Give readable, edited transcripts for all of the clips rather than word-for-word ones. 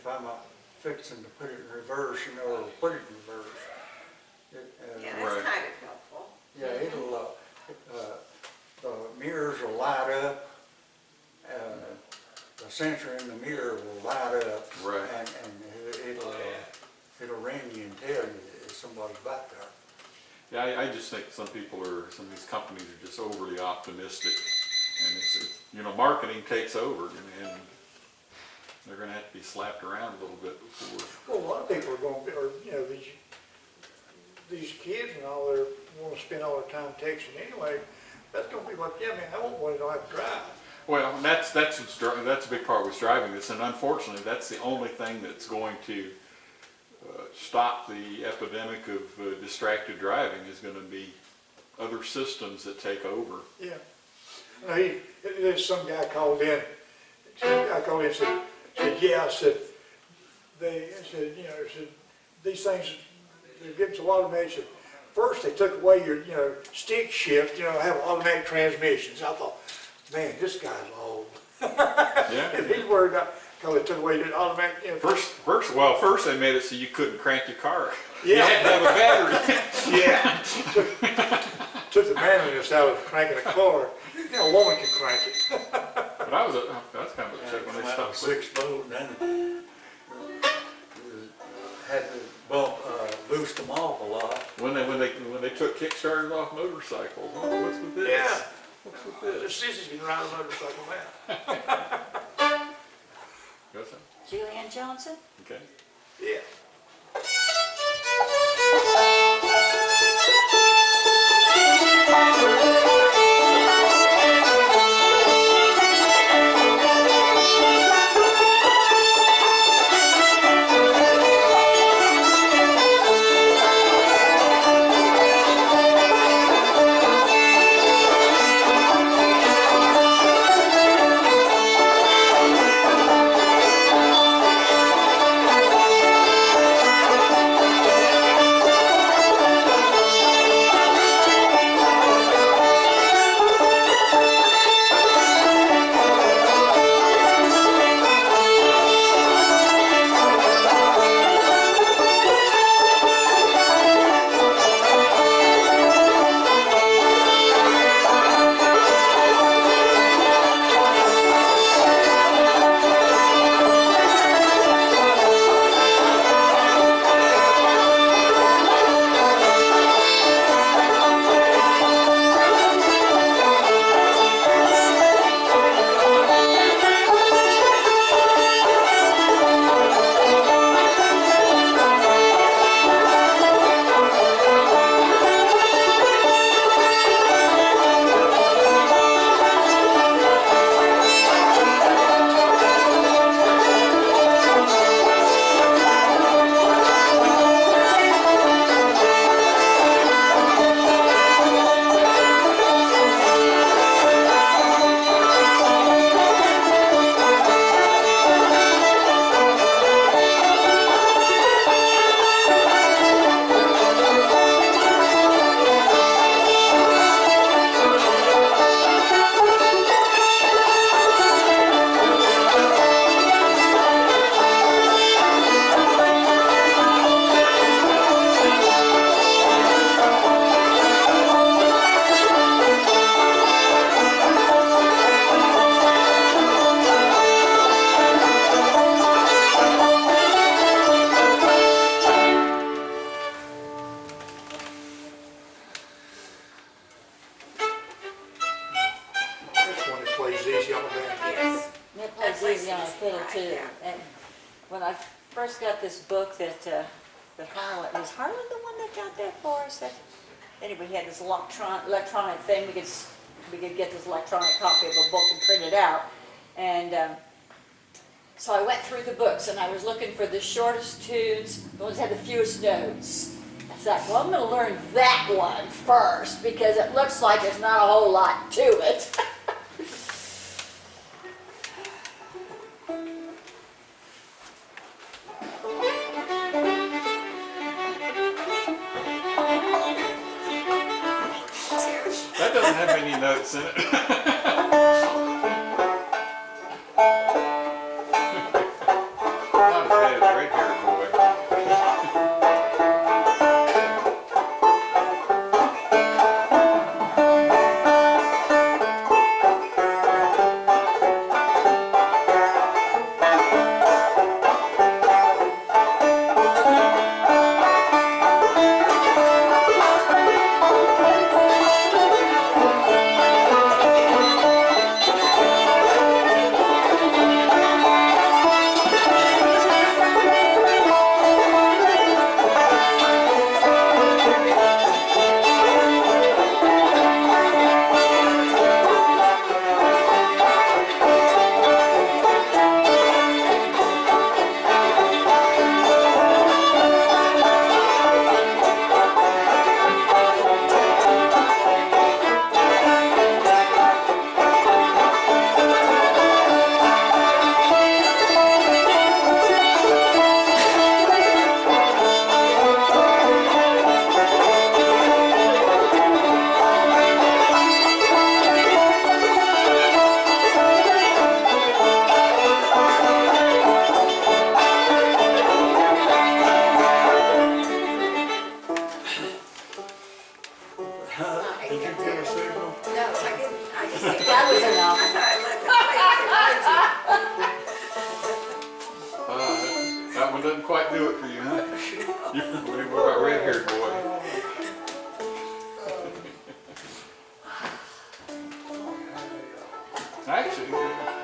if I'm fixing to put it in reverse, you know, or put it in reverse. Yeah, that's kind of helpful. Yeah, it'll, the mirrors will light up, the sensor in the mirror will light up. Right. And it'll ring you and tell you if somebody's back there. Yeah, I just think some of these companies are just overly optimistic. And it's you know, marketing takes over, and they're going to have to be slapped around a little bit before. Well, a lot of people are going to, or, you know, these kids and all, they want to spend all their time texting anyway. That's going to be like, yeah, man, I want one that don't have to drive. Well, that's a big part of what's driving this, and unfortunately, that's the only thing that's going to stop the epidemic of distracted driving is going to be other systems that take over. Yeah. No, there's some guy called in. And said, yeah, I said, you know, these things, they're getting so automated. Said, first, they took away your, you know, stick shift, you know, have automatic transmissions. I thought, man, this guy's old. Yeah. If he's worried about, because they took away the automatic, you know. First they made it so you couldn't crank your car. Yeah. You had to have a battery. Yeah. Took the manliness out of cranking a car. You know, a woman can crank it. But that's kind of a check when they stopped. 6 volt, and then had to boost them off a lot. When they took kickstarters off motorcycles, what's with this? Yeah. What's with The this? sisters can ride a motorcycle now. Go son. Julianne Johnson? Okay. Yeah. When I first got this book that Harlan, was Harlan the one that got that for us? That, anyway, he had this electronic thing. We could get this electronic copy of a book and print it out. And so I went through the books and I was looking for the shortest tunes, the ones that had the fewest notes. I thought, well, I'm going to learn that one first because it looks like there's not a whole lot to it. That doesn't have any notes in it. Not bad as red-haired boy. Did you get a signal? No, I didn't, I just think That was enough. I thought I left it That one doesn't quite do it for you, huh? What about red-haired boy? Actually, what is that?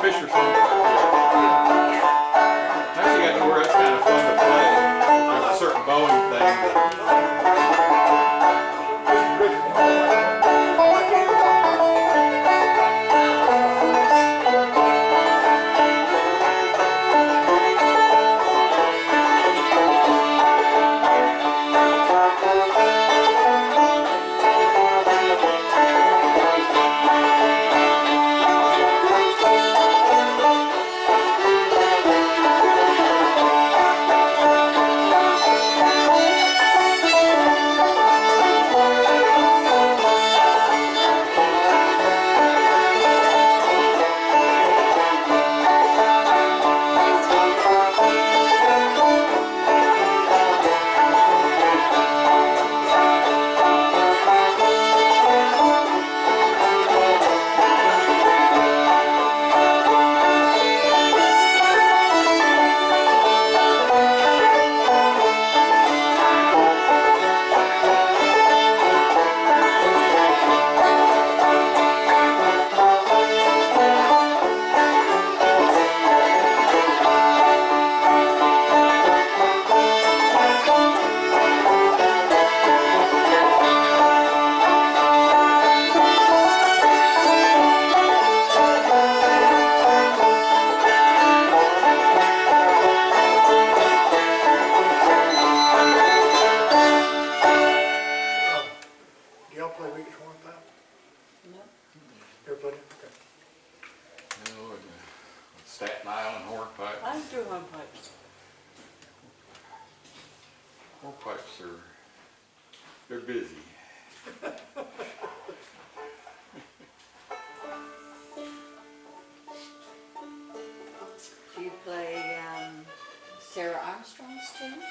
Fisher's Home. Actually, got to where it's kind of fun to play. There's a certain bowing thing that Y'all play Weeks Hornpipe? No. Ever played it? Okay. Staten Island hornpipe. I do hornpipes. Hornpipes they're busy. Do you play Sarah Armstrong's tune?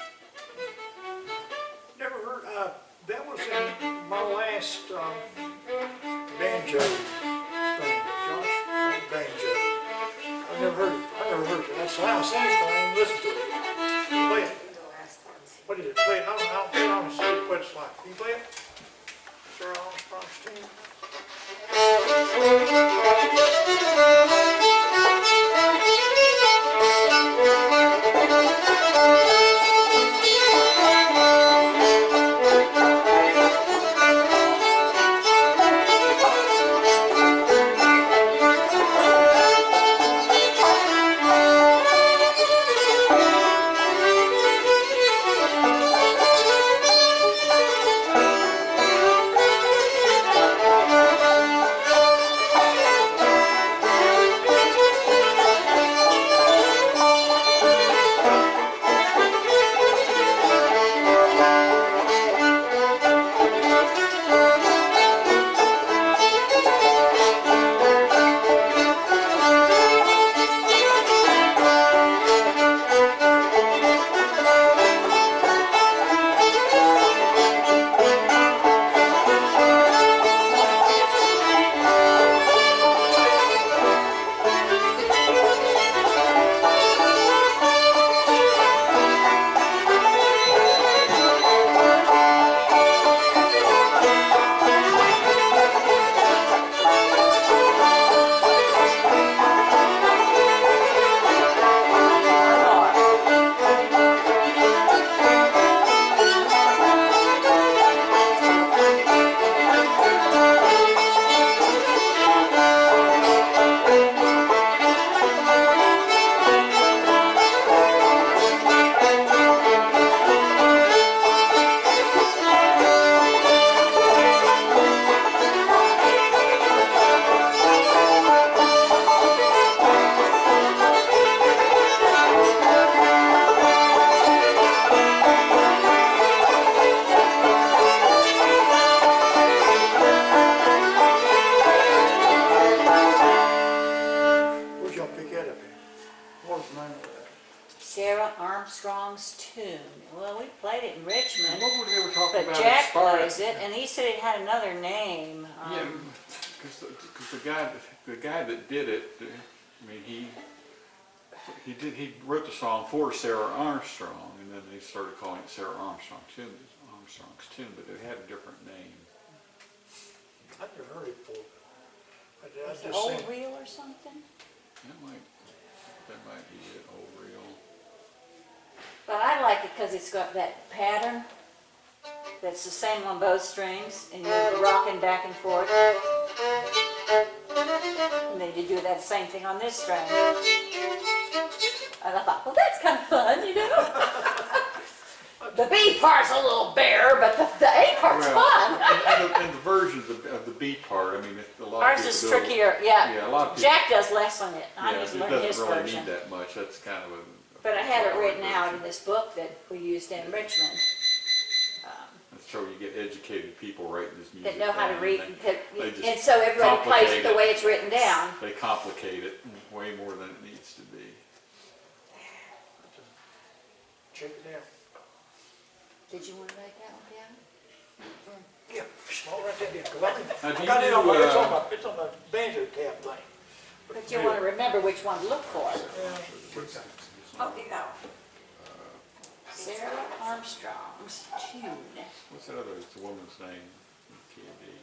Never heard, that was in my last banjo thing, Josh, banjo. I've never heard it, that's how I sang it, but I didn't listen to it. Play it, the last ones. what is it, play it, I'll play it on and see what it's like. Can you play it? Sarah Armstrong's tune. Armstrong's tune. Well, we played it in Richmond, What were they were talking but about? Jack Expired- plays it, and he said it had another name. Yeah, because the guy that did it, I mean, he wrote the song for Sarah Armstrong, and then they started calling it Armstrong's tune, but it had a different name. I've never heard it before. I Is it just Old seen, Reel or something? That might be it, old real. But I like it because it's got that pattern that's the same on both strings, and you're rocking back and forth. And then you do that same thing on this string. And I thought, well, that's kind of fun, you know? The B part's a little bare, but the A part's fun. And the version of the B part, I mean, a lot Ours of is people do it. trickier, yeah. Yeah, a lot of people. Jack does less on it. I Yeah, need to it learn his doesn't really version. need that much, that's kind of a. But I had it written version. out in this book that we used in Richmond. That's how you get educated people writing this music. That know how to down, read, and and just and so everybody plays it the way it's written down. They complicate it way more than it needs to be. check it out. Did you want to write that one down? Yeah, I'll write that down, 'cause Now, I do you got it on do, my, it's on my banjo tab thing. But you want to remember which one to look for. Oh, you know. Sarah Armstrong's tune. What's that other, it's a woman's name? Candy.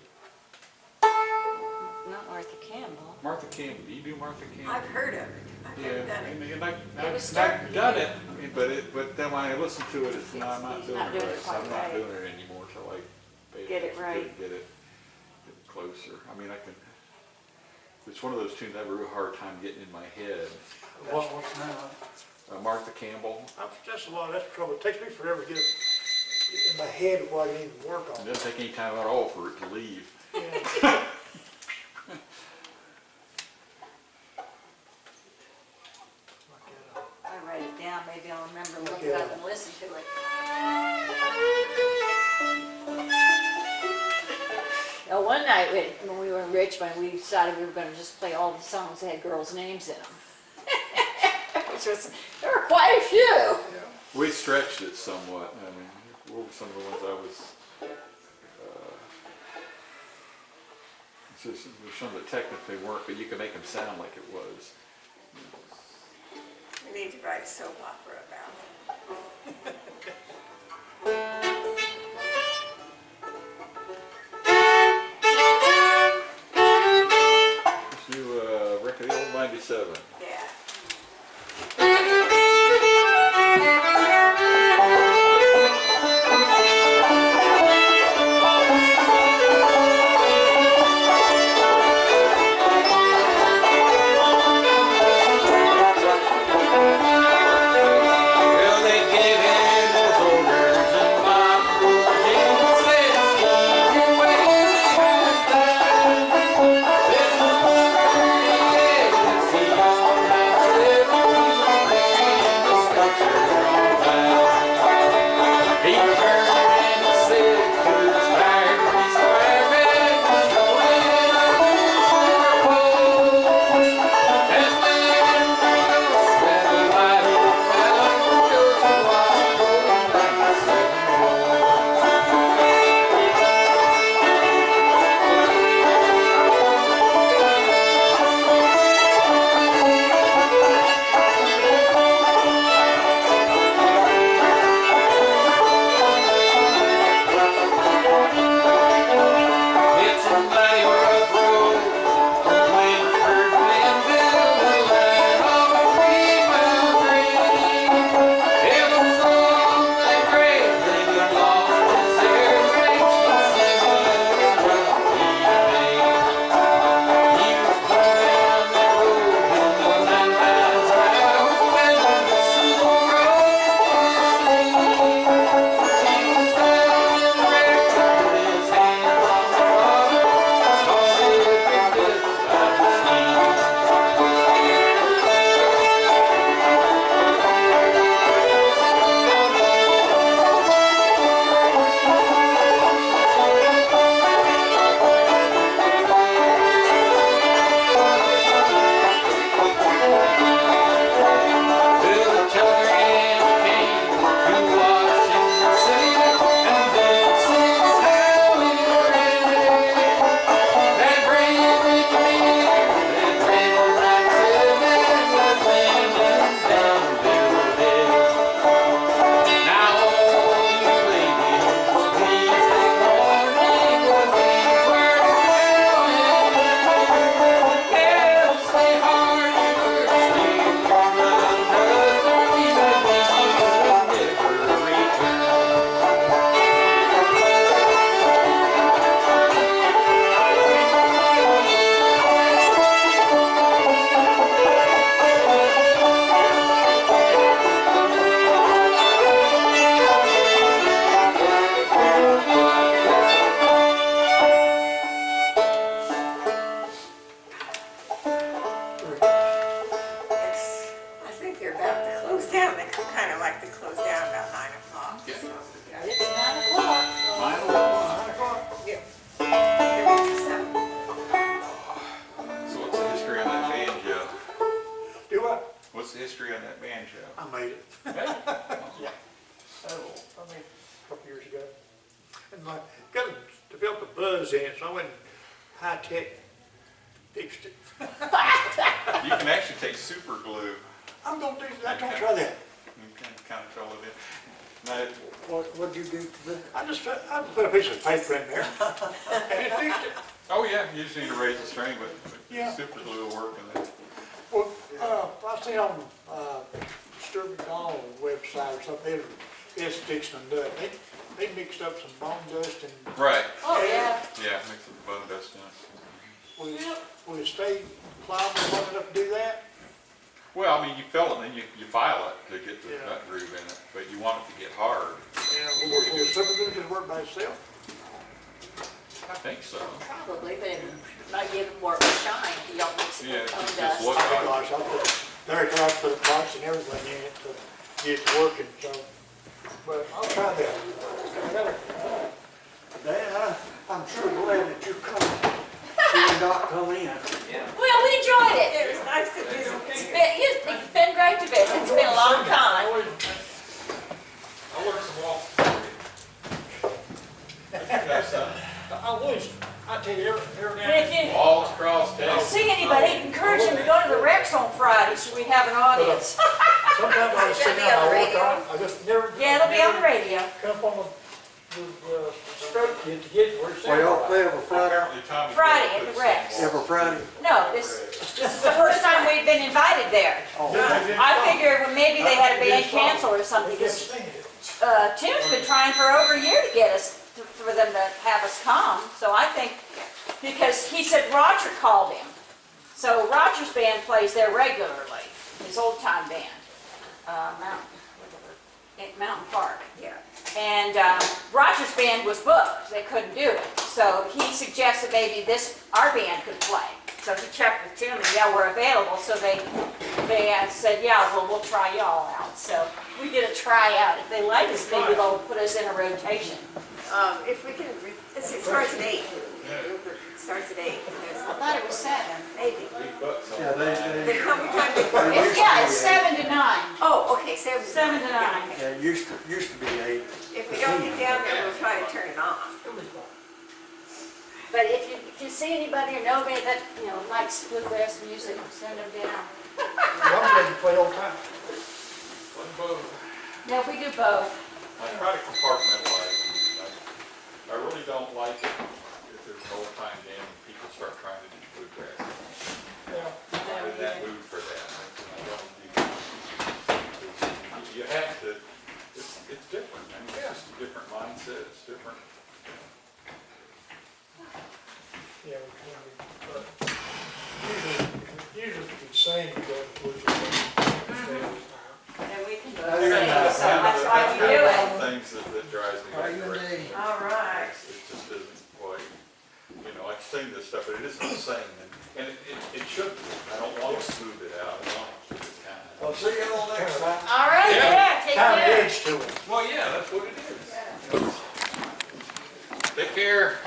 Not Martha Campbell. Martha Campbell, do you do Martha Campbell? I've heard of it. I've never done it. And It was I've done it, but then when I listen to it, it's not, I'm not He's doing not it doing right, it so I'm quite not right. doing it anymore till I pay Get it attention to right. Get it closer. I mean, I can, it's one of those tunes I have a real hard time getting in my head. What's the name of Martha Campbell, That's a lot, that's trouble. It takes me forever to get it in my head before I can even work it on it. doesn't take any time at all for it to leave. Yeah. I write it down, maybe I'll remember, look it up and listen to it. Now, one night when we were in Richmond, we decided we were going to just play all the songs that had girls' names in them. Which was, there were quite a few. We stretched it somewhat. I mean, what were some of the ones I was, there's some that technically weren't, but you can make them sound like it was. We need to write a soap opera about it. Let's do record the old 97. Yeah. Well, they gave him his orders and made it. Yeah. Oh, I mean, a couple years ago. And my, got to develop a buzz in it, so I went and high-tech fixed it. You can actually take super glue I'm gonna do that, I'm gonna try that. and kind of fill it in. Now, What'd you do to the? I put a piece of paper in there, and it fixed it. oh yeah, you just need to raise the string, but Yeah. super glue will work in there. Well, I seen on, Stringbean website or something, it's fixing a nut. They mixed up some bone dust and Right. Oh, yeah. Yeah, mix it with bone dust in it. will it stay pliable long enough to do that? Well, I mean, you fill it and then you file it to get the Yeah. nut groove in it, but you want it to get hard. Yeah, will super glue just work by itself? I think so. Probably, but it might give it more of a shine if you don't mix it Yeah, with it bone just dust. looks Oh like gosh, I put parts and everything in it to get it working, so, but I'll try that. I gotta, Dan, I'm sure glad that you come, you not come in. Well, we enjoyed it. It was nice to visit. It's been great to visit. It's been a long time. I learned some walks. I tell you, every now And and then. if Walks across you town. see anybody, encourage them to go to the Rex on Friday so we have an audience. Sometimes I sit It'll be down, on the I work radio. on it, I just never. Yeah, it'll be on the radio. Come up on the stroke kid to get where it's at. Well, they have a Friday, Apparently Tommy. Friday Dale at the put Rex. some every Friday. No, this is the first time we've been invited there. Oh, I figured well, maybe they had a band canceled or something, because Tim's been trying for over a year to get us, for them to have us come. So I think, because he said Roger called him. So Roger's band plays there regularly, his old time band, Mountain Park. Yeah. And Roger's band was booked, they couldn't do it. So he suggested maybe our band could play. So he checked with Tim and yeah, we're available. So they said, yeah, well, we'll try y'all out. So we did a tryout. If they like us, maybe they'll put us in a rotation. If we can, it starts at 8. It starts at 8. I thought it was 7. Maybe. $8 on Yeah, Then how many times they come? Yeah, it's 7 to 9. Oh, okay, 7. 7 to 9. Yeah, it used to be 8. If we don't get down there, we'll try to turn it on. But if you see anybody or know anybody that, likes bluegrass music, send them down. I'm ready to play all the time. both. Yeah, we do both. I try to compartmentalize. I really don't like it if there's an old time jam and people start trying to do bluegrass. Yeah. I'm in that mood for that. I don't do. You have to. It's different. I mean, it's just a different mindset. It's different. Yeah, but usually if you can sing, you go to And we can Oh, both sing, yeah. so that's why we do it. Things that drives me How you crazy. doing? All right. It just isn't quite, I can sing this stuff, but it isn't the same, and it should be. I don't want to smooth it out, I want to keep it kind of. Well, see you all next time. All right, Yeah. yeah, take kind of care. edge to it. Well, yeah, that's what it is. Take care.